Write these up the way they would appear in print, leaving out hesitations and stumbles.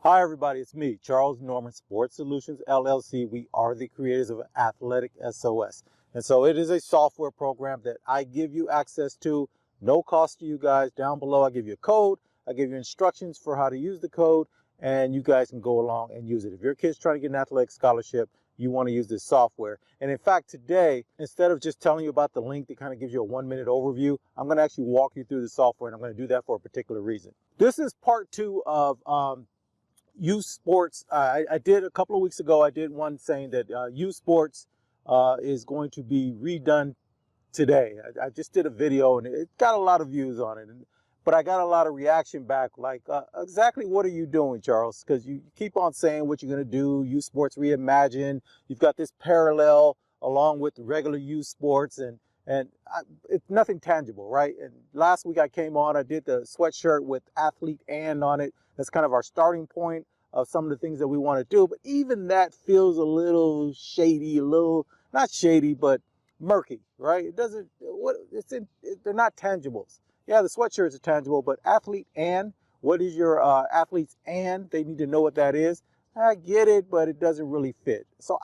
Hi everybody, it's me, Charles Norman, Sports Solutions LLC. We are the creators of AthleticSOS. And so it is a software program that I give you access to, no cost to you guys. Down below, I give you a code, I give you instructions for how to use the code, and you guys can go along and use it. If your kid's trying to get an athletic scholarship, you want to use this software. And in fact, today, instead of just telling you about the link that kind of gives you a 1-minute overview, I'm going to actually walk you through the software, and I'm going to do that for a particular reason. This is part 2 of youth sports. I did a couple of weeks ago, I did one saying that youth sports is going to be redone today. I just did a video and it got a lot of views on it, but I got a lot of reaction back like, exactly what are you doing, Charles? Because you keep on saying what you're going to do, youth sports reimagined. You've got this parallel along with the regular youth sports, and it's nothing tangible, right? And last week I came on, I did the sweatshirt with athlete and on it. That's kind of our starting point of some of the things that we want to do. But even that feels a little shady, a little, not shady, but murky, right? It doesn't, they're not tangibles. Yeah, the sweatshirts are tangible, but athlete and, what is your athletes and? They need to know what that is. I get it, but it doesn't really fit. So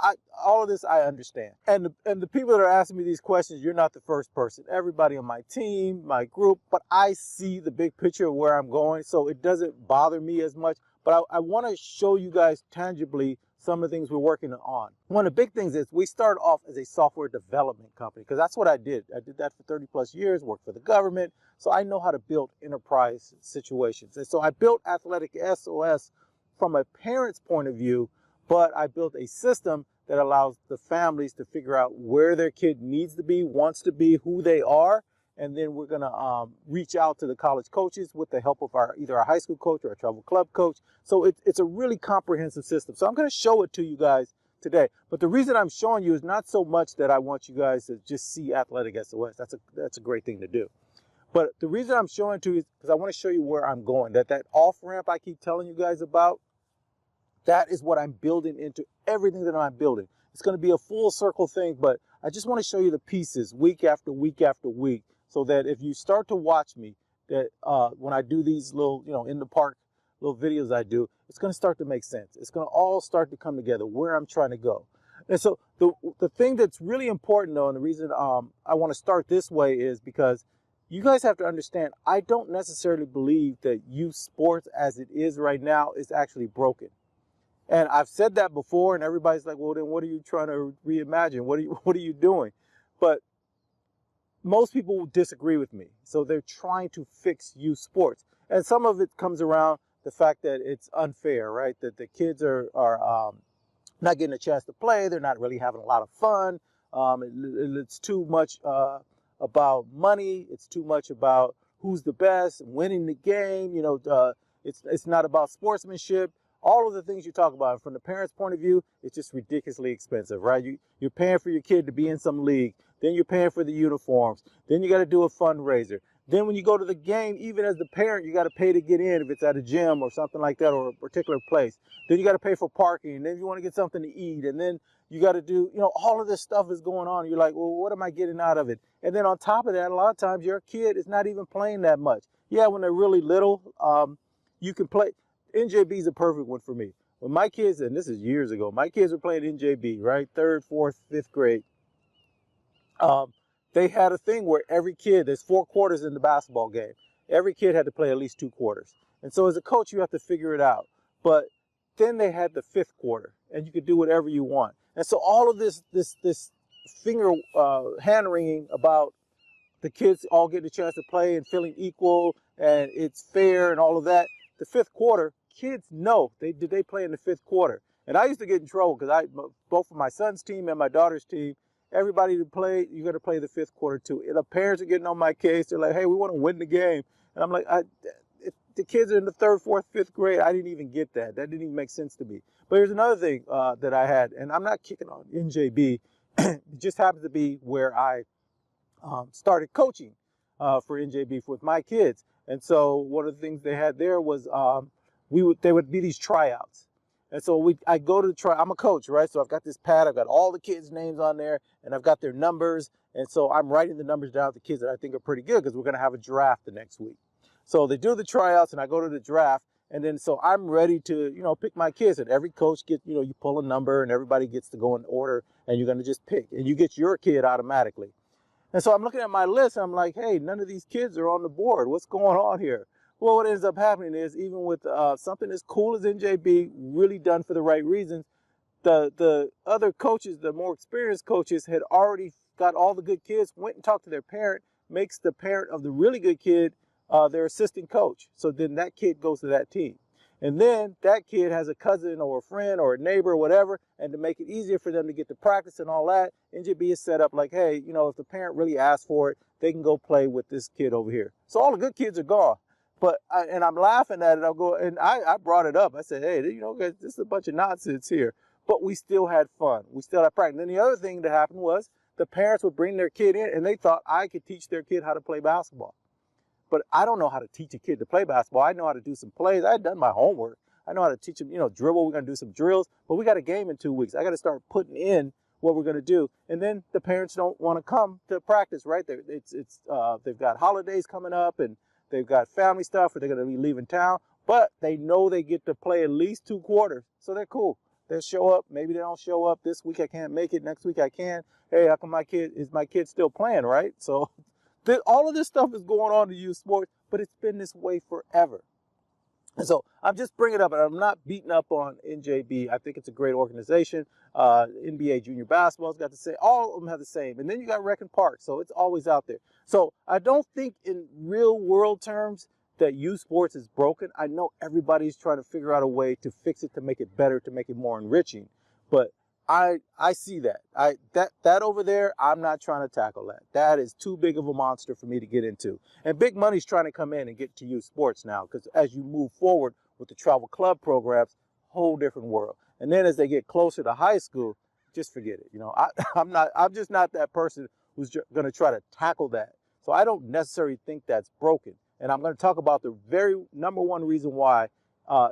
all of this I understand. And the people that are asking me these questions, you're not the first person. Everybody on my team, my group, but I see the big picture of where I'm going, so it doesn't bother me as much. But I want to show you guys tangibly some of the things we're working on. One of the big things is we started off as a software development company, because that's what I did. I did that for 30 plus years, worked for the government, so I know how to build enterprise situations. And so I built AthleticSOS from a parent's point of view, but I built a system that allows the families to figure out where their kid needs to be, wants to be, who they are, and then we're going to reach out to the college coaches with the help of either our high school coach or a travel club coach. So it's a really comprehensive system. So I'm going to show it to you guys today. But the reason I'm showing you is not so much that I want you guys to just see AthleticSOS. That's a great thing to do. But the reason I'm showing it to you is because I want to show you where I'm going. That off-ramp I keep telling you guys about, that is what I'm building into everything that I'm building. It's going to be a full circle thing, but I just want to show you the pieces week after week after week, so that if you start to watch me, that when I do these little, in the park little videos I do, it's going to start to make sense. It's going to all start to come together where I'm trying to go. And so the thing that's really important, though, and the reason I want to start this way is because you guys have to understand, I don't necessarily believe that youth sports as it is right now is actually broken. And I've said that before, and everybody's like, well, then what are you trying to reimagine? What are you doing? But most people disagree with me. So they're trying to fix youth sports. And some of it comes around the fact that it's unfair, right? That the kids are not getting a chance to play. They're not really having a lot of fun. It's too much about money. It's too much about who's the best, winning the game. It's not about sportsmanship. All of the things you talk about, from the parent's point of view, it's just ridiculously expensive, right? You're paying for your kid to be in some league. Then you're paying for the uniforms. Then you got to do a fundraiser. Then when you go to the game, even as the parent, you got to pay to get in if it's at a gym or something like that, or a particular place. Then you got to pay for parking. And then you want to get something to eat. And then you got to do, all of this stuff is going on. You're like, well, what am I getting out of it? And then on top of that, a lot of times your kid is not even playing that much. Yeah, when they're really little, you can play. NJB is a perfect one for me. When my kids, and this is years ago, my kids were playing NJB, right? 3rd, 4th, 5th grade. They had a thing where every kid, there's 4 quarters in the basketball game. Every kid had to play at least 2 quarters. And so as a coach, you have to figure it out. But then they had the 5th quarter, and you could do whatever you want. And so all of this finger hand wringing about the kids all getting a chance to play and feeling equal and it's fair and all of that. The 5th quarter, kids know they play in the 5th quarter. And I used to get in trouble because both for my son's team and my daughter's team, everybody to play, you got to play the 5th quarter too. And the parents are getting on my case. They're like, hey, we want to win the game. And I'm like, the kids are in the 3rd, 4th, 5th grade. I didn't even get that. That didn't even make sense to me. But here's another thing that I had, and I'm not kicking on NJB. It just happens to be where I started coaching for NJB with my kids. And so one of the things they had there was there would be these tryouts. And so I go to the try. I'm a coach, right? So I've got this pad. I've got all the kids' names on there, and I've got their numbers. And so I'm writing the numbers down of the kids that I think are pretty good, because we're going to have a draft the next week. So they do the tryouts, and I go to the draft, And then so I'm ready to, pick my kids. And every coach gets, you pull a number and everybody gets to go in order and you're going to just pick and you get your kid automatically. And so I'm looking at my list and I'm like, hey, none of these kids are on the board. What's going on here? Well, what ends up happening is even with something as cool as NJB, really done for the right reasons, the other coaches, the more experienced coaches, had already got all the good kids, went and talked to their parent, makes the parent of the really good kid their assistant coach. So then that kid goes to that team. And then that kid has a cousin or a friend or a neighbor or whatever, and to make it easier for them to get to practice and all that, NJB is set up like, hey, if the parent really asks for it, they can go play with this kid over here. So all the good kids are gone. But I'm laughing at it. I brought it up. I said, hey, this is a bunch of nonsense here. But we still had fun. We still had practice. And then the other thing that happened was the parents would bring their kid in and they thought I could teach their kid how to play basketball. But I don't know how to teach a kid to play basketball. I know how to do some plays. I had done my homework. I know how to teach them, dribble. We're going to do some drills, but we got a game in 2 weeks. I got to start putting in what we're going to do. And then the parents don't want to come to practice, right? They've got holidays coming up and they've got family stuff or they're going to be leaving town, but they know they get to play at least 2 quarters. So they're cool. They'll show up. Maybe they don't show up this week. I can't make it. Next week I can. Hey, how come my kid still playing, right? So all of this stuff is going on to youth sports, but it's been this way forever. And so I'm just bringing it up, and I'm not beating up on NJB. I think it's a great organization. NBA junior basketball's got the same. All of them have the same. And then you got Rec and Park, so it's always out there. So I don't think in real world terms that youth sports is broken. I know everybody's trying to figure out a way to fix it, to make it better, to make it more enriching. But I see that. That over there, I'm not trying to tackle that. That is too big of a monster for me to get into. And big money's trying to come in and get to youth sports now, because as you move forward with the travel club programs, whole different world. And then as they get closer to high school, just forget it. I'm just not that person who's going to try to tackle that. So I don't necessarily think that's broken. And I'm going to talk about the very number one reason why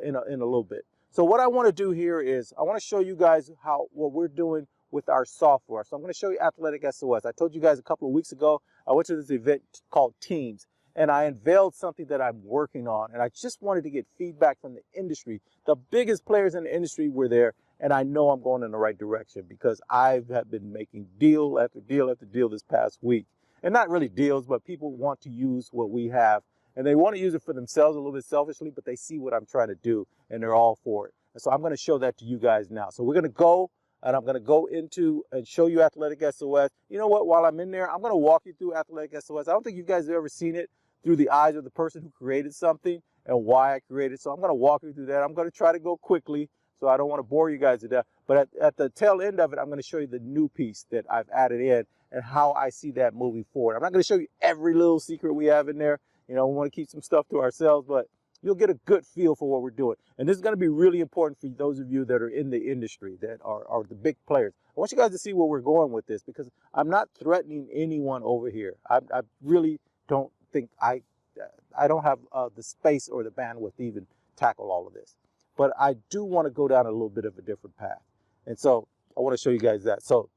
in a little bit. So what I want to do here is I want to show you guys what we're doing with our software. So I'm going to show you AthleticSOS. I told you guys a couple of weeks ago, I went to this event called Teams, and I unveiled something that I'm working on. And I just wanted to get feedback from the industry. The biggest players in the industry were there, and I know I'm going in the right direction because I have been making deal after deal after deal this past week. And not really deals, but people want to use what we have. And they want to use it for themselves a little bit selfishly, but they see what I'm trying to do, and they're all for it. And so I'm going to show that to you guys now. So we're going to go, and I'm going to go into and show you AthleticSOS. You know what? While I'm in there, I'm going to walk you through AthleticSOS. I don't think you guys have ever seen it through the eyes of the person who created something and why I created it. So I'm going to walk you through that. I'm going to try to go quickly, so I don't want to bore you guys to death. But at the tail end of it, I'm going to show you the new piece that I've added in and how I see that moving forward. I'm not going to show you every little secret we have in there. We want to keep some stuff to ourselves, but you'll get a good feel for what we're doing. And this is going to be really important for those of you that are in the industry, that are the big players. I want you guys to see where we're going with this, because I'm not threatening anyone over here. I really don't think I don't have the space or the bandwidth to even tackle all of this. But I do want to go down a little bit of a different path. And so I want to show you guys that. So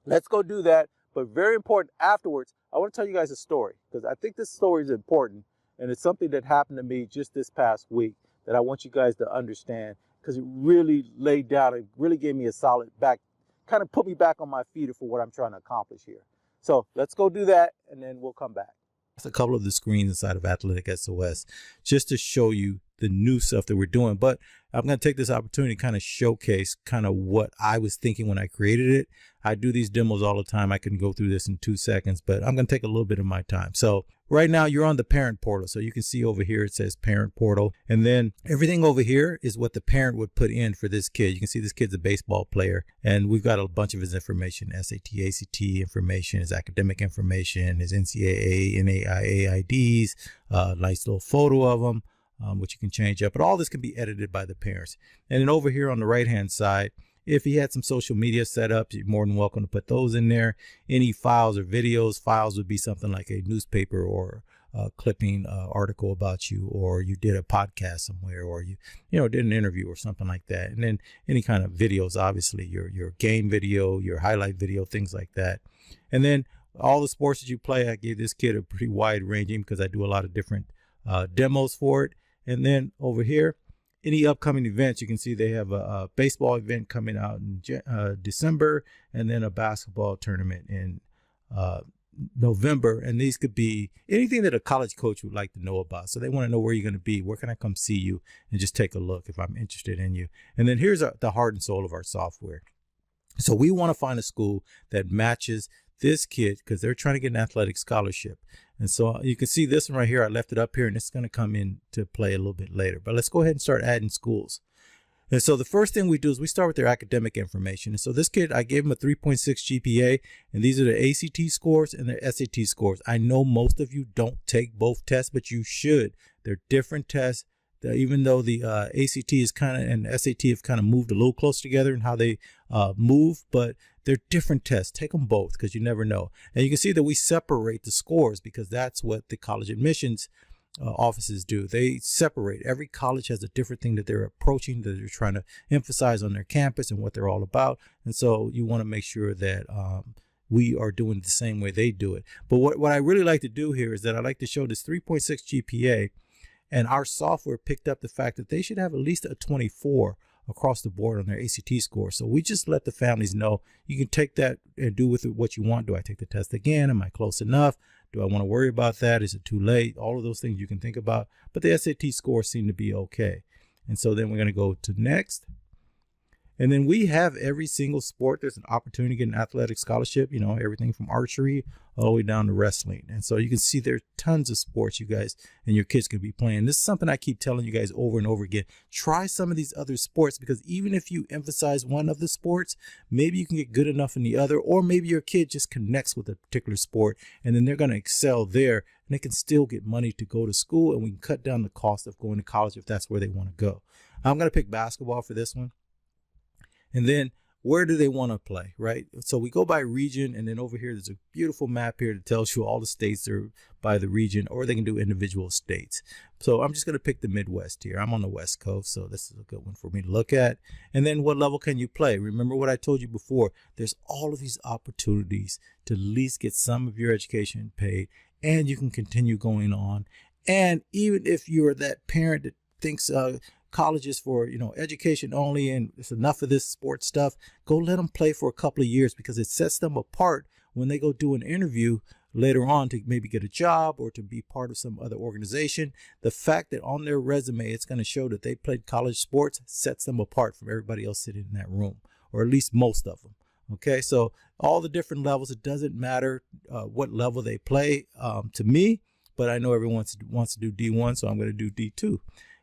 let's go do that. But very important, afterwards, I want to tell you guys a story, because I think this story is important, and it's something that happened to me just this past week that I want you guys to understand, because it really laid down, it really gave me a solid back, kind of put me back on my feet for what I'm trying to accomplish here. So let's go do that, and then we'll come back. That's a couple of the screens inside of AthleticSOS just to show you the new stuff that we're doing. But I'm going to take this opportunity to kind of showcase kind of what I was thinking when I created it. I do these demos all the time. I can go through this in 2 seconds, but I'm going to take a little bit of my time. So right now you're on the parent portal. So you can see over here, it says parent portal. And then everything over here is what the parent would put in for this kid. You can see this kid's a baseball player, and we've got a bunch of his information, SAT, ACT information, his academic information, his NCAA, NAIA IDs, nice little photo of him. Which you can change up, but all this can be edited by the parents. And then over here on the right hand side, if he had some social media set up, you're more than welcome to put those in there. Any files or videos, files would be something like a newspaper or a clipping article about you, or you did a podcast somewhere, or you did an interview or something like that. And then any kind of videos, obviously your game video, your highlight video, things like that. And then all the sports that you play, I gave this kid a pretty wide ranging, because I do a lot of different demos for it. And then over here, any upcoming events, you can see they have a baseball event coming out in December, and then a basketball tournament in November. And these could be anything that a college coach would like to know about. So they want to know where you're going to be, where can I come see you, and just take a look if I'm interested in you. And then here's the heart and soul of our software. So we want to find a school that matches this kid because they're trying to get an athletic scholarship. And so you can see this one right here. I left it up here, and it's going to come into play a little bit later. But let's go ahead and start adding schools. And so the first thing we do is we start with their academic information. And so this kid, I gave him a 3.6 GPA, and these are the ACT scores and the SAT scores. I know most of you don't take both tests, but you should. They're different tests. Even though the ACT is kind of and SAT have kind of moved a little close together in how they move, but they're different tests. Take them both because you never know. And you can see that we separate the scores because that's what the college admissions offices do. They separate. Every college has a different thing that they're approaching, that they're trying to emphasize on their campus and what they're all about. And so you want to make sure that we are doing it the same way they do it. But what I really like to do here is that I like to show this 3.6 GPA. And our software picked up the fact that they should have at least a 24 across the board on their ACT score. So we just let the families know you can take that and do with it what you want. Do I take the test again? Am I close enough? Do I want to worry about that? Is it too late? All of those things you can think about. But the SAT scores seem to be okay. And so then we're going to go to next. And then we have every single sport. There's an opportunity to get an athletic scholarship, you know, everything from archery all the way down to wrestling. And so you can see there's tons of sports you guys and your kids can be playing. This is something I keep telling you guys over and over again. Try some of these other sports because even if you emphasize one of the sports, maybe you can get good enough in the other, or maybe your kid just connects with a particular sport and then they're going to excel there and they can still get money to go to school, and we can cut down the cost of going to college if that's where they want to go. I'm going to pick basketball for this one. And then where do they want to play, right? So we go by region, and then over here, there's a beautiful map here that tells you all the states are by the region, or they can do individual states. So I'm just going to pick the Midwest here. I'm on the West Coast, so this is a good one for me to look at. And then what level can you play? Remember what I told you before. There's all of these opportunities to at least get some of your education paid, and you can continue going on. And even if you're that parent that thinks colleges for, you know, education only and it's enough of this sports stuff, go let them play for a couple of years because it sets them apart when they go do an interview later on to maybe get a job or to be part of some other organization. The fact that on their resume it's going to show that they played college sports sets them apart from everybody else sitting in that room, or at least most of them. Okay, so all the different levels, it doesn't matter what level they play to me, but I know everyone wants to do D1, so I'm going to do D2.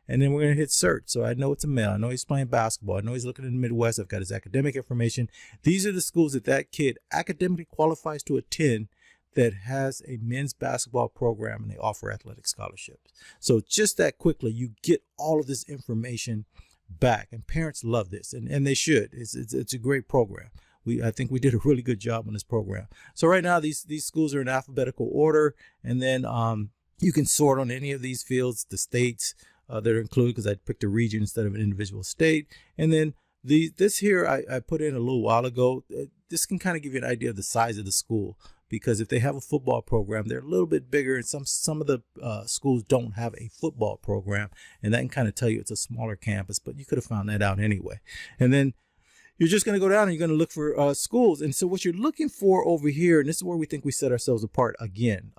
And then we're going to hit search. So I know it's a male. I know he's playing basketball. I know he's looking in the Midwest. I've got his academic information. These are the schools that that kid academically qualifies to attend that has a men's basketball program, and they offer athletic scholarships. So just that quickly, you get all of this information back, and parents love this, and they should. It's a great program. I think we did a really good job on this program. So right now, these schools are in alphabetical order, and then you can sort on any of these fields, the states that are included, because I picked a region instead of an individual state. And then this here I put in a little while ago. This can kind of give you an idea of the size of the school, because if they have a football program, they're a little bit bigger, and some of the schools don't have a football program, and that can kind of tell you it's a smaller campus, but you could have found that out anyway. And then you're just going to go down and you're going to look for schools. And so what you're looking for over here, and this is where we think we set ourselves apart again.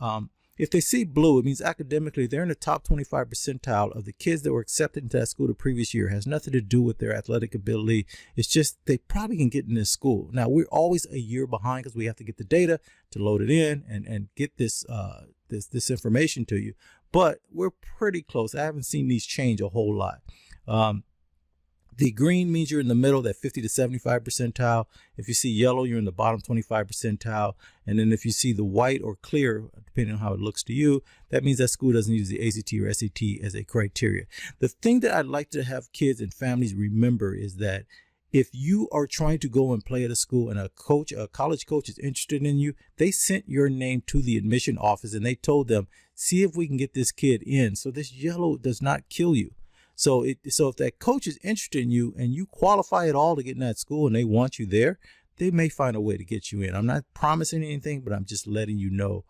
If they see blue, it means academically they're in the top 25 percentile of the kids that were accepted into that school the previous year. It has nothing to do with their athletic ability. It's just they probably can get in this school. Now, we're always a year behind because we have to get the data to load it in and get this information to you. But we're pretty close. I haven't seen these change a whole lot. The green means you're in the middle, that 50 to 75 percentile. If you see yellow, you're in the bottom 25 percentile. And then if you see the white or clear, depending on how it looks to you, that means that school doesn't use the ACT or SAT as a criteria. The thing that I'd like to have kids and families remember is that if you are trying to go and play at a school and a college coach is interested in you, they sent your name to the admission office and they told them, see if we can get this kid in. So this yellow does not kill you. So if that coach is interested in you and you qualify at all to get in that school and they want you there, they may find a way to get you in. I'm not promising anything, but I'm just letting you know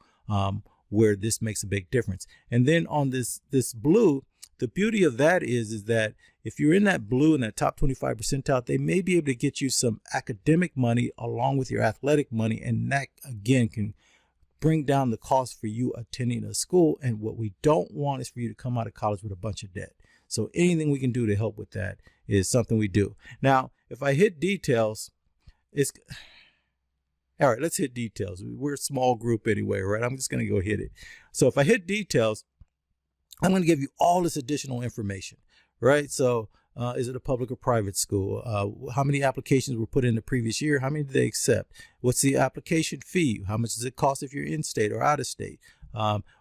where this makes a big difference. And then on this blue, the beauty of that is that if you're in that blue in that top 25 percentile, they may be able to get you some academic money along with your athletic money. And that, again, can bring down the cost for you attending a school. And what we don't want is for you to come out of college with a bunch of debt. So anything we can do to help with that is something we do. Now, if I hit details, it's all right. Let's hit details. We're a small group anyway, right? I'm just going to go hit it. So if I hit details, I'm going to give you all this additional information, right? So is it a public or private school? How many applications were put in the previous year? How many did they accept? What's the application fee? How much does it cost if you're in state or out of state?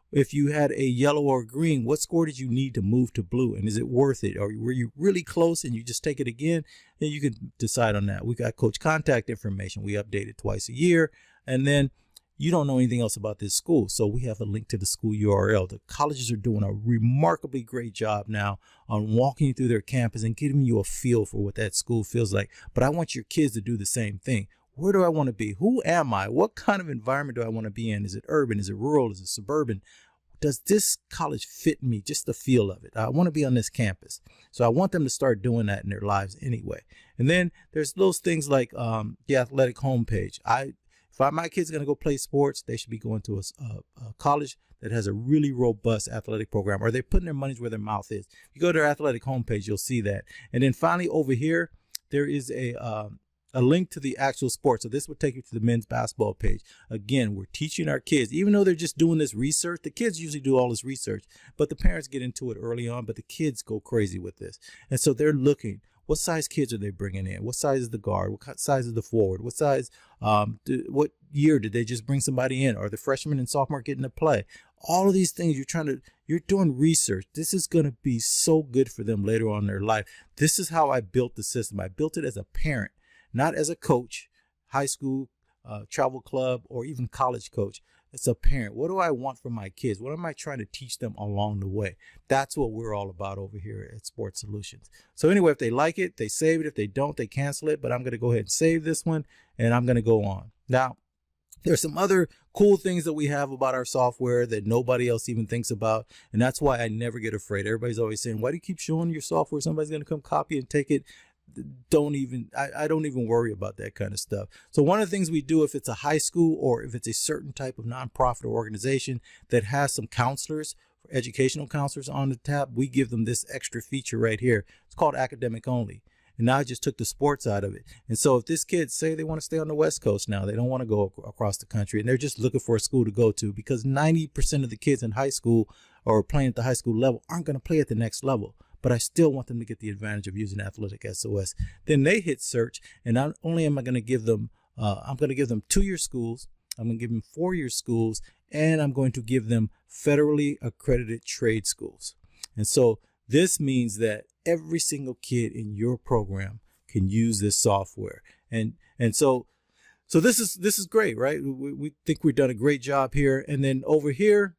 If you had a yellow or green, what score did you need to move to blue? And is it worth it? Or were you really close and you just take it again? Then you can decide on that. We got coach contact information. We update it twice a year. And then you don't know anything else about this school. So we have a link to the school URL. The colleges are doing a remarkably great job now on walking you through their campus and giving you a feel for what that school feels like. But I want your kids to do the same thing. Where do I want to be? Who am I? What kind of environment do I want to be in? Is it urban? Is it rural? Is it suburban? Does this college fit me? Just the feel of it. I want to be on this campus. So I want them to start doing that in their lives anyway. And then there's those things like the athletic homepage. If my kid's going to go play sports, they should be going to a college that has a really robust athletic program, or they're putting their money where their mouth is. If you go to their athletic homepage, you'll see that. And then finally over here, there is a link to the actual sport. So this would take you to the men's basketball page. Again, we're teaching our kids, even though they're just doing this research, the kids usually do all this research, but the parents get into it early on, but the kids go crazy with this. And so they're looking, what size kids are they bringing in? What size is the guard? What size is the forward? What size, what year did they just bring somebody in? Are the freshmen and sophomore getting to play? All of these things you're doing research. This is going to be so good for them later on in their life. This is how I built the system. I built it as a parent, not as a coach, high school, travel club, or even college coach. It's a parent. What do I want from my kids? What am I trying to teach them along the way? That's what we're all about over here at Sports Solutions. So anyway, if they like it, they save it. If they don't, they cancel it. But I'm going to go ahead and save this one, and I'm going to go on. Now, there's some other cool things that we have about our software that nobody else even thinks about. And that's why I never get afraid. Everybody's always saying, why do you keep showing your software? Somebody's going to come copy and take it. I don't even worry about that kind of stuff. So one of the things we do, if it's a high school or if it's a certain type of nonprofit or organization that has some counselors, educational counselors on the tab, we give them this extra feature right here. It's called academic only. And now I just took the sports out of it. And so if this kid say they want to stay on the West Coast now, they don't want to go across the country, and they're just looking for a school to go to, because 90% of the kids in high school or playing at the high school level aren't going to play at the next level. But I still want them to get the advantage of using AthleticSOS. Then they hit search, and not only am I going to give them, I'm going to give them 2-year schools, I'm going to give them 4-year schools, and I'm going to give them federally accredited trade schools. And so this means that every single kid in your program can use this software. And so this is great, right? We think we've done a great job here. And then over here,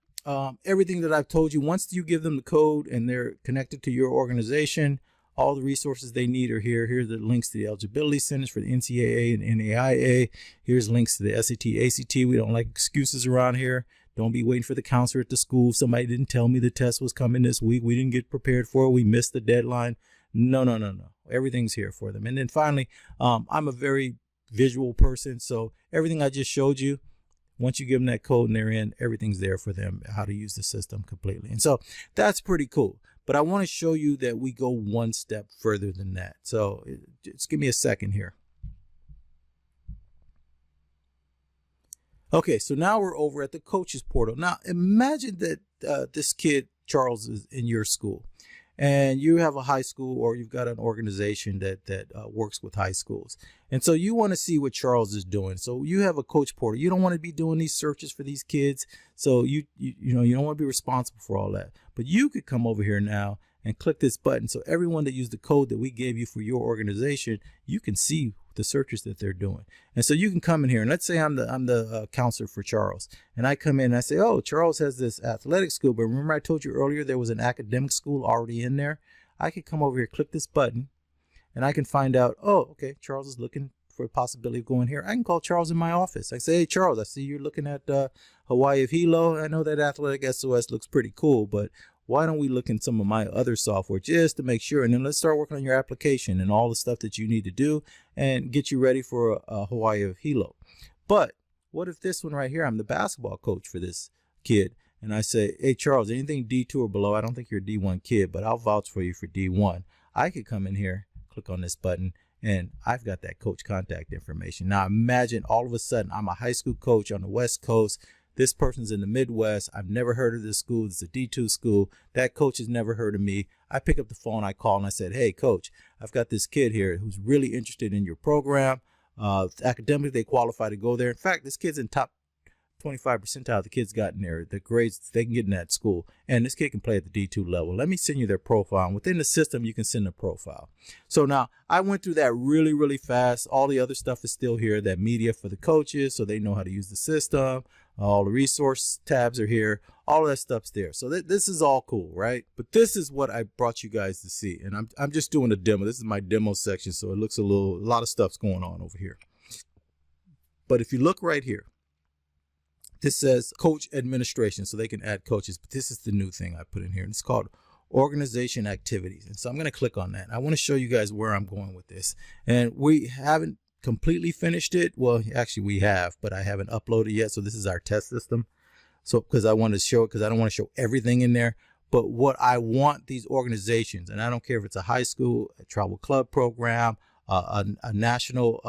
everything that I've told you, once you give them the code and they're connected to your organization, all the resources they need are here. Here's the links to the eligibility centers for the NCAA and NAIA. Here's links to the SAT, ACT. We don't like excuses around here. Don't be waiting for the counselor at the school. Somebody didn't tell me the test was coming this week. We didn't get prepared for it. We missed the deadline. No. Everything's here for them. And then finally, I'm a very visual person. So everything I just showed you, once you give them that code and they're in, everything's there for them, how to use the system completely. And so that's pretty cool. But I want to show you that we go one step further than that. So just give me a second here. Okay, so now we're over at the coaches portal. Now imagine that this kid, Charles, is in your school, and you have a high school, or you've got an organization that works with high schools. And so you want to see what Charles is doing. So you have a coach portal. You don't want to be doing these searches for these kids. So you don't want to be responsible for all that. But you could come over here now and click this button. So everyone that used the code that we gave you for your organization, you can see the searches that they're doing. And so you can come in here, and let's say I'm the counselor for Charles, and I come in and I say, oh, Charles has this athletic school, but remember I told you earlier there was an academic school already in there? I can come over here, click this button, and I can find out, oh, okay, Charles is looking for a possibility of going here. I can call Charles in my office. I say, hey, Charles, I see you're looking at Hawaii of Hilo. I know that AthleticSOS looks pretty cool, but why don't we look in some of my other software just to make sure, and then let's start working on your application and all the stuff that you need to do and get you ready for a Hawaii of Hilo. But what if this one right here, I'm the basketball coach for this kid, and I say, hey, Charles, anything D2 or below, I don't think you're a D1 kid, but I'll vouch for you for D1. I could come in here, click on this button, and I've got that coach contact information. Now imagine all of a sudden I'm a high school coach on the West Coast. This person's in the Midwest. I've never heard of this school. It's a D2 school. That coach has never heard of me. I pick up the phone, I call, and I said, hey, coach, I've got this kid here who's really interested in your program. Academically, they qualify to go there. In fact, this kid's in top 25 percentile. The kid's gotten there. The grades they can get in that school. And this kid can play at the D2 level. Let me send you their profile. And within the system, you can send a profile. So now I went through that really, really fast. All the other stuff is still here. That media for the coaches so they know how to use the system. All the resource tabs are here. All of that stuff's there. So this is all cool, right? But this is what I brought you guys to see. And I'm just doing a demo. This is my demo section. So it looks a lot of stuff's going on over here. But if you look right here, this says coach administration, so they can add coaches. But this is the new thing I put in here, and it's called organization activities. And so I'm going to click on that. I want to show you guys where I'm going with this. And we haven't completely finished it. Well, actually we have, but I haven't uploaded yet. So this is our test system. So because I want to show it, because I don't want to show everything in there. But what I want these organizations, and I don't care if it's a high school, a travel club program, a national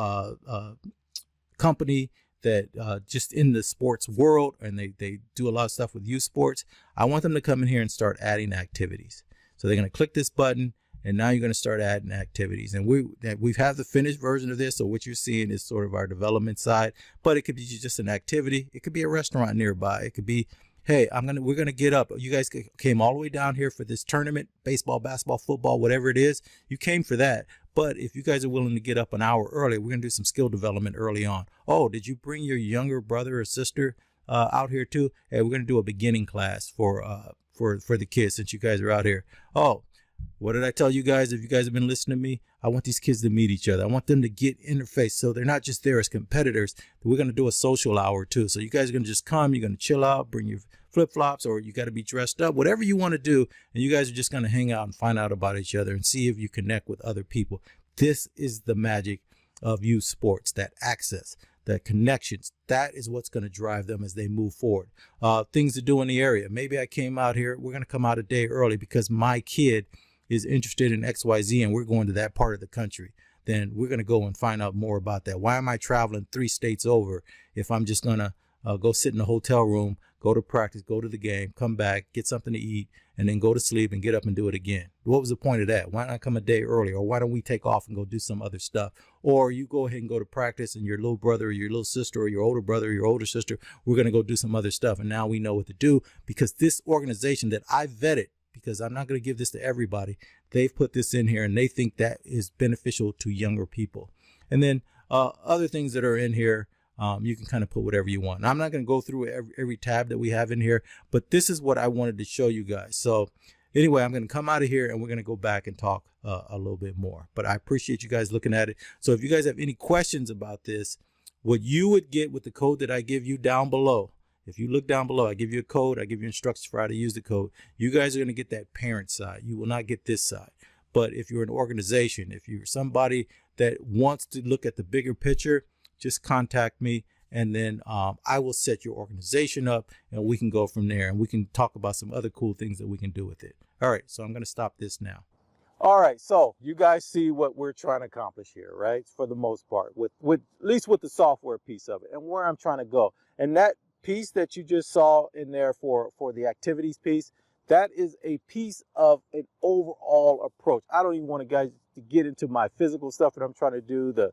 company that just in the sports world, and they do a lot of stuff with youth sports. I want them to come in here and start adding activities. So they're going to click this button, and now you're going to start adding activities. And we've had the finished version of this. So what you're seeing is sort of our development side, but it could be just an activity. It could be a restaurant nearby. It could be, hey, we're going to get up. You guys came all the way down here for this tournament, baseball, basketball, football, whatever it is. You came for that. But if you guys are willing to get up an hour early, we're going to do some skill development early on. Oh, did you bring your younger brother or sister out here too? Hey, we're going to do a beginning class for the kids since you guys are out here. Oh, what did I tell you guys? If you guys have been listening to me, I want these kids to meet each other. I want them to get interface so they're not just there as competitors. We're going to do a social hour too. So you guys are going to just come, you're going to chill out, bring your flip-flops, or you got to be dressed up, whatever you want to do. And you guys are just going to hang out and find out about each other and see if you connect with other people. This is the magic of youth sports, that access, that connections. That is what's going to drive them as they move forward. Things to do in the area. Maybe I came out here. We're going to come out a day early because my kid is interested in XYZ and we're going to that part of the country. Then we're going to go and find out more about that. Why am I traveling 3 states over if I'm just going to go sit in a hotel room, go to practice, go to the game, come back, get something to eat, and then go to sleep and get up and do it again? What was the point of that? Why not come a day early? Or why don't we take off and go do some other stuff? Or you go ahead and go to practice and your little brother or your little sister or your older brother or your older sister, we're going to go do some other stuff. And now we know what to do because this organization that I vetted, because I'm not going to give this to everybody, they've put this in here and they think that is beneficial to younger people. And then other things that are in here, you can kind of put whatever you want. Now, I'm not going to go through every tab that we have in here, but this is what I wanted to show you guys. So anyway, I'm going to come out of here and we're going to go back and talk a little bit more. But I appreciate you guys looking at it. So if you guys have any questions about this, what you would get with the code that I give you down below, if you look down below, I give you a code, I give you instructions for how to use the code. You guys are going to get that parent side. You will not get this side. But if you're an organization, if you're somebody that wants to look at the bigger picture, just contact me, and then I will set your organization up and we can go from there and we can talk about some other cool things that we can do with it. All right, so I'm going to stop this now. All right, so you guys see what we're trying to accomplish here, right? For the most part, with at least with the software piece of it and where I'm trying to go. And that piece that you just saw in there for the activities piece, that is a piece of an overall approach. I don't even want guys to get into my physical stuff that I'm trying to do, the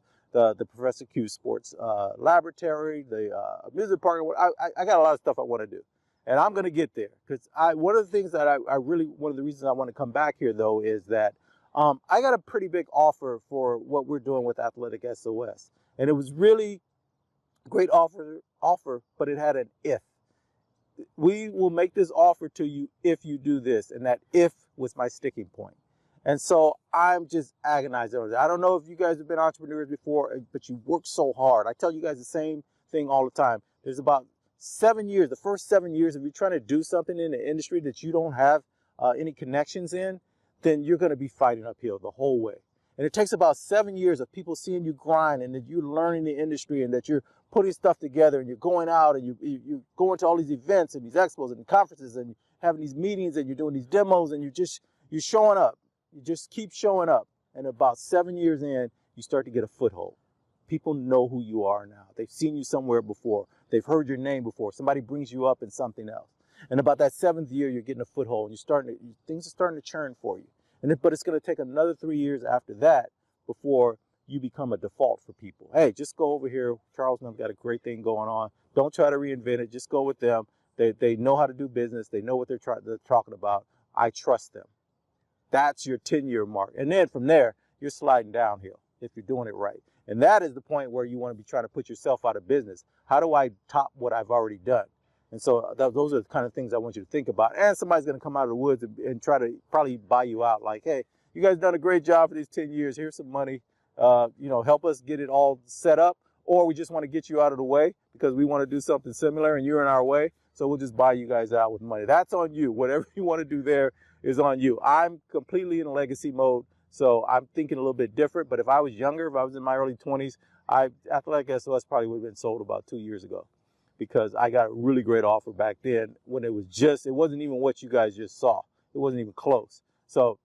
Professor Q Sports Laboratory, the amusement park. I got a lot of stuff I want to do, and I'm going to get there because one of the things that one of the reasons I want to come back here though is that I got a pretty big offer for what we're doing with AthleticSOS, and it was really a great offer, but it had an if. We will make this offer to you if you do this, and that if was my sticking point. And so I'm just agonizing over that. I don't know if you guys have been entrepreneurs before, but you work so hard. I tell you guys the same thing all the time. There's about 7 years, the first 7 years, if you're trying to do something in the industry that you don't have any connections in, then you're going to be fighting uphill the whole way. And it takes about 7 years of people seeing you grind and that you're learning the industry and that you're putting stuff together and you're going out and you're going to all these events and these expos and conferences and having these meetings and you're doing these demos and you're showing up. You just keep showing up. And about 7 years in, you start to get a foothold. People know who you are now. They've seen you somewhere before. They've heard your name before. Somebody brings you up in something else. And about that 7th year, you're getting a foothold and things are starting to churn for you. But it's going to take another 3 years after that before you become a default for people. Hey, just go over here. Charles and I've got a great thing going on. Don't try to reinvent it. Just go with them. They know how to do business. They know what they're talking about. I trust them. That's your 10-year mark. And then from there, you're sliding downhill if you're doing it right. And that is the point where you want to be trying to put yourself out of business. How do I top what I've already done? And so those are the kind of things I want you to think about. And somebody's going to come out of the woods and try to probably buy you out. Like, hey, you guys done a great job for these 10 years. Here's some money. Help us get it all set up. Or we just want to get you out of the way because we want to do something similar and you're in our way. So we'll just buy you guys out with money. That's on you. Whatever you want to do there is on you. I'm completely in legacy mode. So I'm thinking a little bit different. But if I was younger, if I was in my early 20s, AthleticSOS probably would have been sold about 2 years ago, because I got a really great offer back then when it wasn't even what you guys just saw. It wasn't even close. So,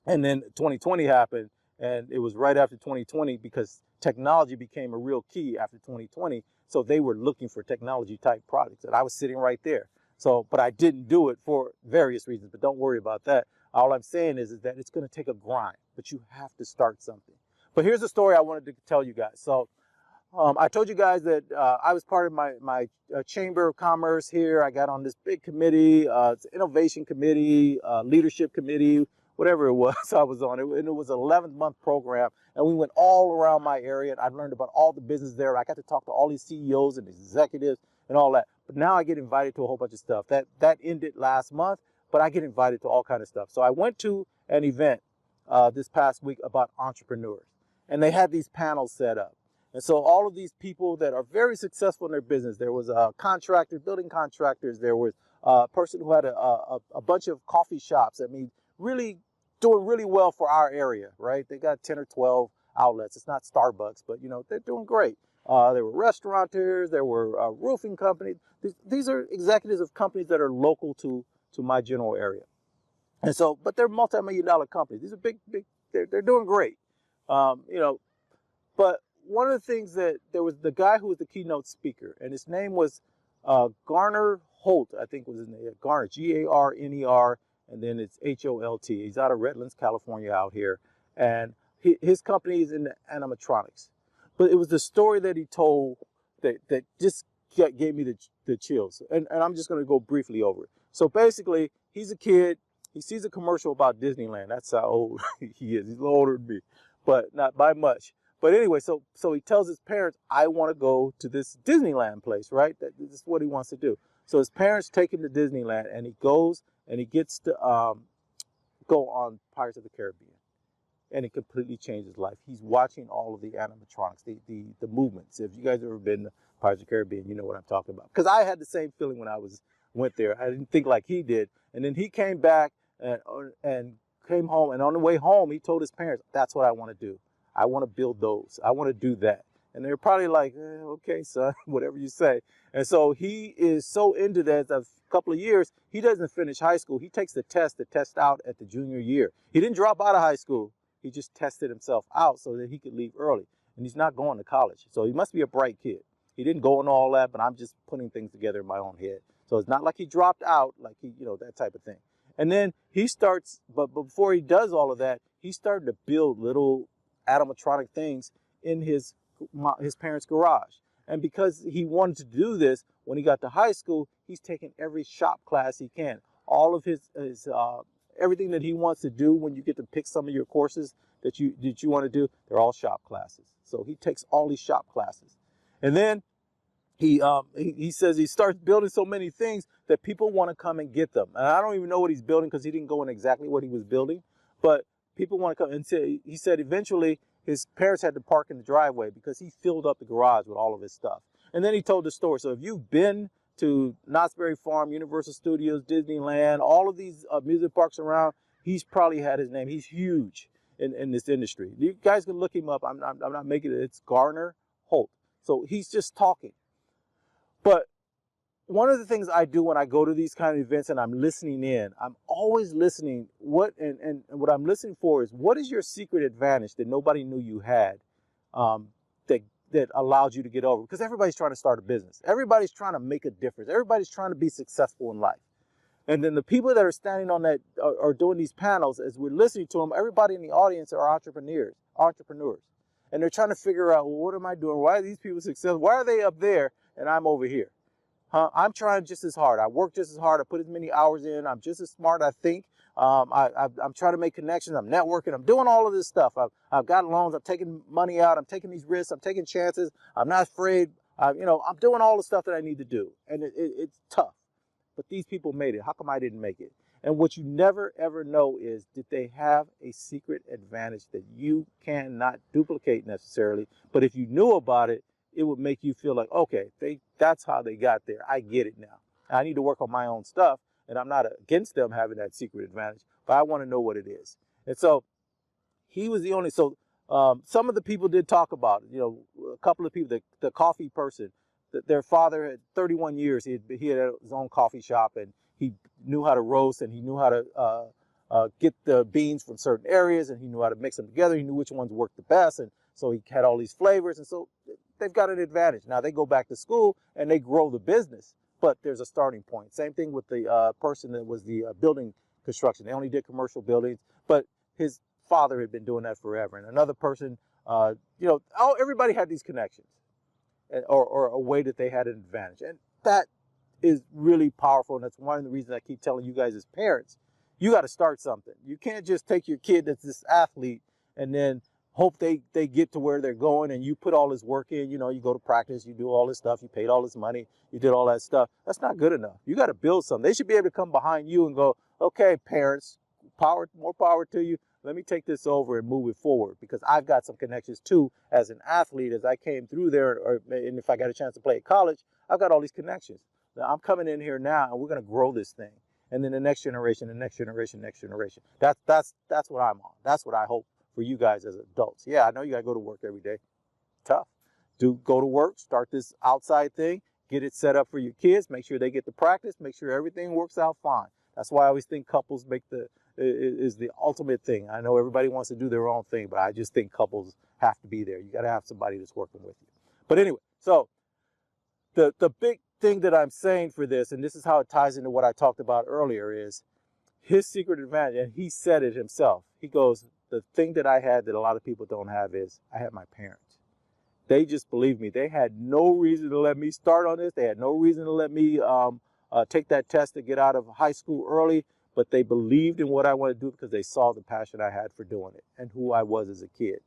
and then 2020 happened, and it was right after 2020 because technology became a real key after 2020. So they were looking for technology type products, and I was sitting right there. So, but I didn't do it for various reasons, but don't worry about that. All I'm saying is that it's going to take a grind, but you have to start something. But here's the story I wanted to tell you guys. So I told you guys that I was part of my Chamber of Commerce here. I got on this big committee, it's innovation committee, leadership committee, whatever it was I was on. And it was an 11-month program. And we went all around my area. And I learned about all the business there. I got to talk to all these CEOs and executives and all that. But now I get invited to a whole bunch of stuff. That ended last month, but I get invited to all kind of stuff. So I went to an event this past week about entrepreneurs. And they had these panels set up. And so all of these people that are very successful in their business, there was a contractor, building contractors, there was a person who had a bunch of coffee shops. I mean, really doing really well for our area, right? They got 10 or 12 outlets. It's not Starbucks, but, they're doing great. There were restaurateurs, there were roofing companies. These are executives of companies that are local to my general area. And so, but they're multi-million-dollar companies. These are big, they're doing great. But one of the things that there was the guy who was the keynote speaker, and his name was Garner Holt, I think was his name. Garner, Garner, and then it's Holt. He's out of Redlands, California, out here, and his company is in the animatronics. But it was the story that he told that just gave me the chills, and I'm just going to go briefly over it. So basically, he's a kid. He sees a commercial about Disneyland. That's how old he is. He's a little older than me, but not by much. But anyway, so he tells his parents, I want to go to this Disneyland place, right? This is what he wants to do. So his parents take him to Disneyland, and he goes and he gets to go on Pirates of the Caribbean. And it completely changed his life. He's watching all of the animatronics, the movements. If you guys have ever been to Pirates of the Caribbean, you know what I'm talking about. Because I had the same feeling when I went there. I didn't think like he did. And then he came back and came home. And on the way home, he told his parents, that's what I want to do. I want to build those. I want to do that. And they're probably like, okay, son, whatever you say. And so he is so into that. A couple of years, he doesn't finish high school. He takes the test out at the junior year. He didn't drop out of high school. He just tested himself out so that he could leave early. And he's not going to college. So he must be a bright kid. He didn't go into all that, but I'm just putting things together in my own head. So it's not like he dropped out, like that type of thing. And then he starts, but before he does all of that, he started to build little animatronic things in his parents' garage. And because he wanted to do this, when he got to high school, he's taken every shop class he can. All of his everything that he wants to do when you get to pick some of your courses that you want to do, they're all shop classes. So he takes all these shop classes. And then he says he starts building so many things that people want to come and get them. And I don't even know what he's building because he didn't go in exactly what he was building. But people want to come and say, he said eventually his parents had to park in the driveway because he filled up the garage with all of his stuff. And then he told the story. So if you've been to Knott's Berry Farm, Universal Studios, Disneyland, all of these music parks around. He's probably had his name. He's huge in this industry. You guys can look him up. I'm not making it. It's Garner Holt. So he's just talking. But one of the things I do when I go to these kind of events and I'm listening in, I'm always listening. What I'm listening for is, what is your secret advantage that nobody knew you had, that allowed you to get over? Because everybody's trying to start a business. Everybody's trying to make a difference. Everybody's trying to be successful in life. And then the people that are standing on that are doing these panels, as we're listening to them, everybody in the audience are entrepreneurs. And they're trying to figure out, well, what am I doing? Why are these people successful? Why are they up there and I'm over here? I'm trying just as hard. I work just as hard. I put as many hours in. I'm just as smart, I think. I'm trying to make connections. I'm networking. I'm doing all of this stuff. I've got loans. I'm taking money out. I'm taking these risks. I'm taking chances. I'm not afraid. I'm doing all the stuff that I need to do. And it's tough. But these people made it. How come I didn't make it? And what you never, ever know is, did they have a secret advantage that you cannot duplicate necessarily? But if you knew about it, it would make you feel like, okay, that's how they got there. I get it now. I need to work on my own stuff, and I'm not against them having that secret advantage, but I want to know what it is. And so he was the only, so some of the people did talk about it. A couple of people, the coffee person, their father had 31 years. He had his own coffee shop, and he knew how to roast, and he knew how to get the beans from certain areas, and he knew how to mix them together. He knew which ones worked the best, and so he had all these flavors, and so they've got an advantage. Now they go back to school and they grow the business, but there's a starting point. Same thing with the person that was the building construction. They only did commercial buildings, but his father had been doing that forever. And another person, everybody had these connections, or a way that they had an advantage. And that is really powerful. And that's one of the reasons I keep telling you guys as parents, you got to start something. You can't just take your kid that's this athlete and then hope they get to where they're going, and you put all this work in. You go to practice, you do all this stuff, you paid all this money, you did all that stuff. That's not good enough. You got to build something. They should be able to come behind you and go, okay, parents, more power to you. Let me take this over and move it forward, because I've got some connections too as an athlete. As I came through there, and if I got a chance to play at college, I've got all these connections. Now I'm coming in here now, and we're going to grow this thing. And then the next generation, the next generation, next generation. That's what I'm on. That's what I hope for you guys as adults. Yeah, I know you got to go to work every day. Tough. Go to work, start this outside thing, get it set up for your kids, make sure they get to practice, make sure everything works out fine. That's why I always think couples is the ultimate thing. I know everybody wants to do their own thing, but I just think couples have to be there. You got to have somebody that's working with you. But anyway, so the big thing that I'm saying for this, and this is how it ties into what I talked about earlier, is his secret advantage, and he said it himself. He goes, the thing that I had that a lot of people don't have is I had my parents. They just believed me. They had no reason to let me start on this. They had no reason to let me take that test to get out of high school early, but they believed in what I wanted to do because they saw the passion I had for doing it and who I was as a kid.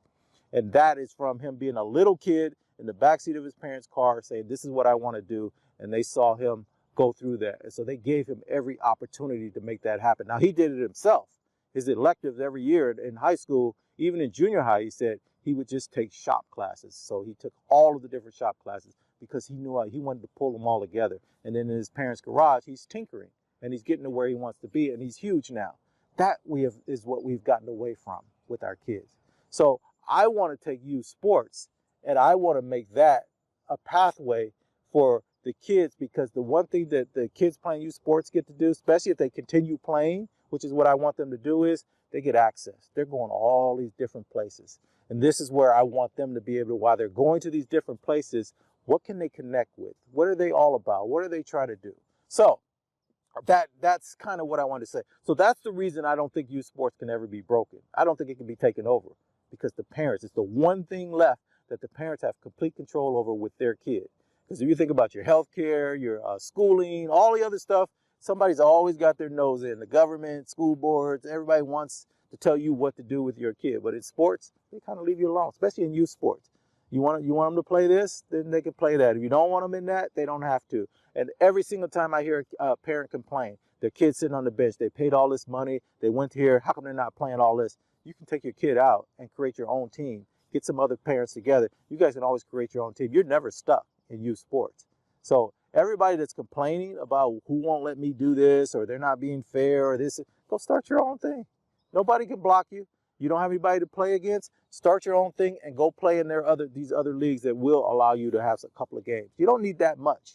And that is from him being a little kid in the backseat of his parents' car saying, this is what I want to do. And they saw him go through that. And so they gave him every opportunity to make that happen. Now, he did it himself. His electives every year in high school, even in junior high, he said he would just take shop classes. So he took all of the different shop classes because he knew he wanted to pull them all together. And then in his parents' garage, he's tinkering and he's getting to where he wants to be. And he's huge now. That is what we've gotten away from with our kids. So I want to take youth sports and I want to make that a pathway for the kids, because the one thing that the kids playing youth sports get to do, especially if they continue playing, which is what I want them to do, is they get access. They're going to all these different places. And this is where I want them to be able to, while they're going to these different places, what can they connect with? What are they all about? What are they trying to do? So that's kind of what I want to say. So that's the reason I don't think youth sports can ever be broken. I don't think it can be taken over, because the parents, it's the one thing left that the parents have complete control over with their kid. Because if you think about your health care, your schooling, all the other stuff, somebody's always got their nose in. The government, school boards, everybody wants to tell you what to do with your kid. But in sports, they kind of leave you alone, especially in youth sports. You want them to play this, then they can play that. If you don't want them in that, they don't have to. And every single time I hear a parent complain, their kid's sitting on the bench, they paid all this money, they went here, how come they're not playing all this? You can take your kid out and create your own team. Get some other parents together. You guys can always create your own team. You're never stuck in youth sports. So Everybody that's complaining about who won't let me do this, or they're not being fair, or this, go start your own thing. Nobody can block you. You don't have anybody to play against. Start your own thing and go play in these other leagues that will allow you to have a couple of games. You don't need that much,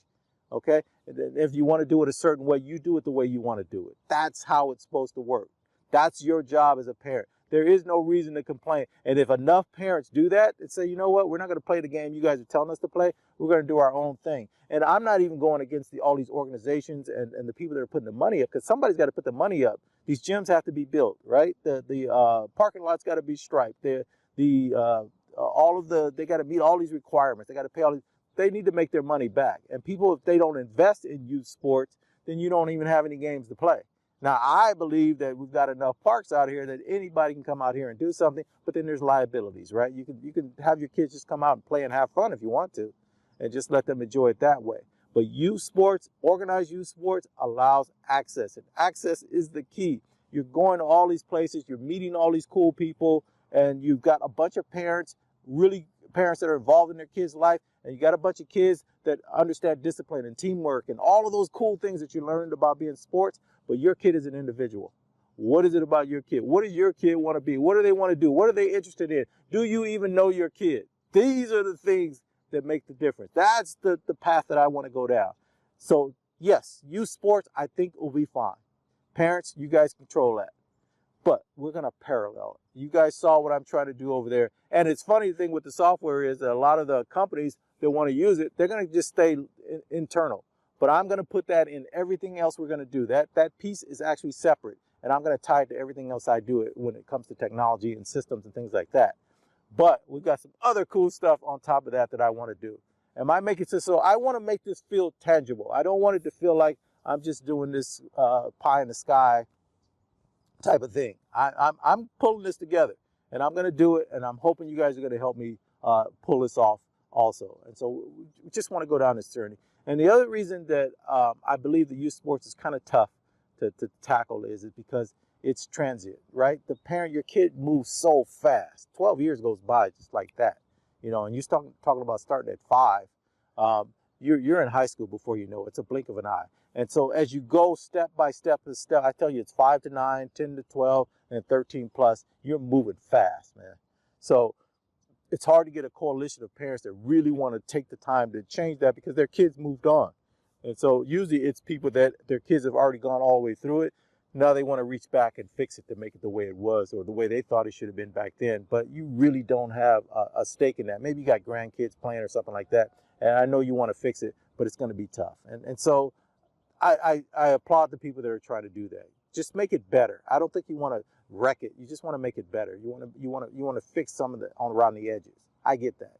okay? And then if you want to do it a certain way, you do it the way you want to do it. That's how it's supposed to work. That's your job as a parent. There is no reason to complain. And if enough parents do that and say, you know what, we're not going to play the game you guys are telling us to play, we're going to do our own thing. And I'm not even going against all these organizations and the people that are putting the money up, because somebody's got to put the money up. These gyms have to be built, right? The parking lots got to be striped. They got to meet all these requirements. They got to pay all these. They need to make their money back. And people, if they don't invest in youth sports, then you don't even have any games to play. Now, I believe that we've got enough parks out here that anybody can come out here and do something, but then there's liabilities, right? You can have your kids just come out and play and have fun if you want to, and just let them enjoy it that way. But youth sports, organized youth sports, allows access, and access is the key. You're going to all these places, you're meeting all these cool people, and you've got a bunch of parents, really parents that are involved in their kids' life, and you got a bunch of kids that understand discipline and teamwork and all of those cool things that you learned about being sports. But your kid is an individual. What is it about your kid? What does your kid want to be? What do they want to do? What are they interested in? Do you even know your kid? These are the things that make the difference. That's the path that I want to go down. So yes, youth sports, I think will be fine. Parents, you guys control that. But we're going to parallel it. You guys saw what I'm trying to do over there. And it's funny thing with the software is that a lot of the companies that want to use it, they're going to just stay internal. But I'm going to put that in everything else we're going to do. That piece is actually separate. And I'm going to tie it to everything else I do when it comes to technology and systems and things like that. But we've got some other cool stuff on top of that I want to do. Am I making it so I want to make this feel tangible. I don't want it to feel like I'm just doing this pie in the sky type of thing. I'm pulling this together, and I'm going to do it, and I'm hoping you guys are going to help me pull this off also. And so we just want to go down this journey. And the other reason that I believe the youth sports is kind of tough to tackle is because it's transient, right? Your kid moves so fast. 12 years goes by just like that, you know, and you're talking about starting at 5. You're in high school before you know it. It's a blink of an eye. And so as you go step by step, I tell you, it's 5 to 9, 10 to 12, and 13 plus, you're moving fast, man. So it's hard to get a coalition of parents that really want to take the time to change that because their kids moved on. And so usually it's people that their kids have already gone all the way through it. Now they want to reach back and fix it to make it the way it was or the way they thought it should have been back then. But you really don't have a stake in that. Maybe you got grandkids playing or something like that. And I know you want to fix it, but it's going to be tough. And so I applaud the people that are trying to do that. Just make it better. I don't think you want to wreck it. You just want to make it better. You want to fix some of the around the edges. I get that,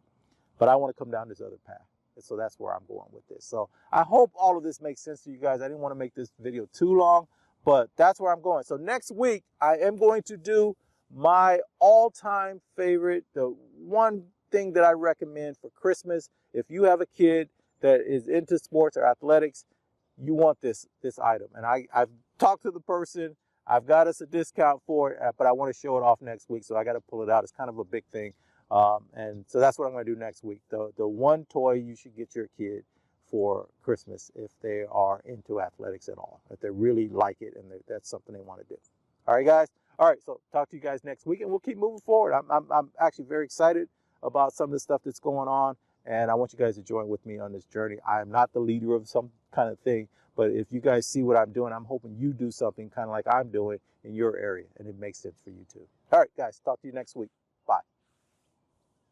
but I want to come down this other path. And so that's where I'm going with this. So I hope all of this makes sense to you guys. I didn't want to make this video too long, but that's where I'm going. So next week I am going to do my all-time favorite, the one thing that I recommend for Christmas. If you have a kid that is into sports or athletics, you want this item. And I've talked to the person. I've got us a discount for it, but I want to show it off next week, so I got to pull it out. It's kind of a big thing. And so that's what I'm going to do next week. The one toy you should get your kid for Christmas if they are into athletics at all, if they really like it and that's something they want to do. All right, guys. All right, so talk to you guys next week, and we'll keep moving forward. I'm actually very excited about some of the stuff that's going on, and I want you guys to join with me on this journey. I am not the leader of some kind of thing, but if you guys see what I'm doing, I'm hoping you do something kind of like I'm doing in your area, and it makes sense for you too. All right, guys, talk to you next week.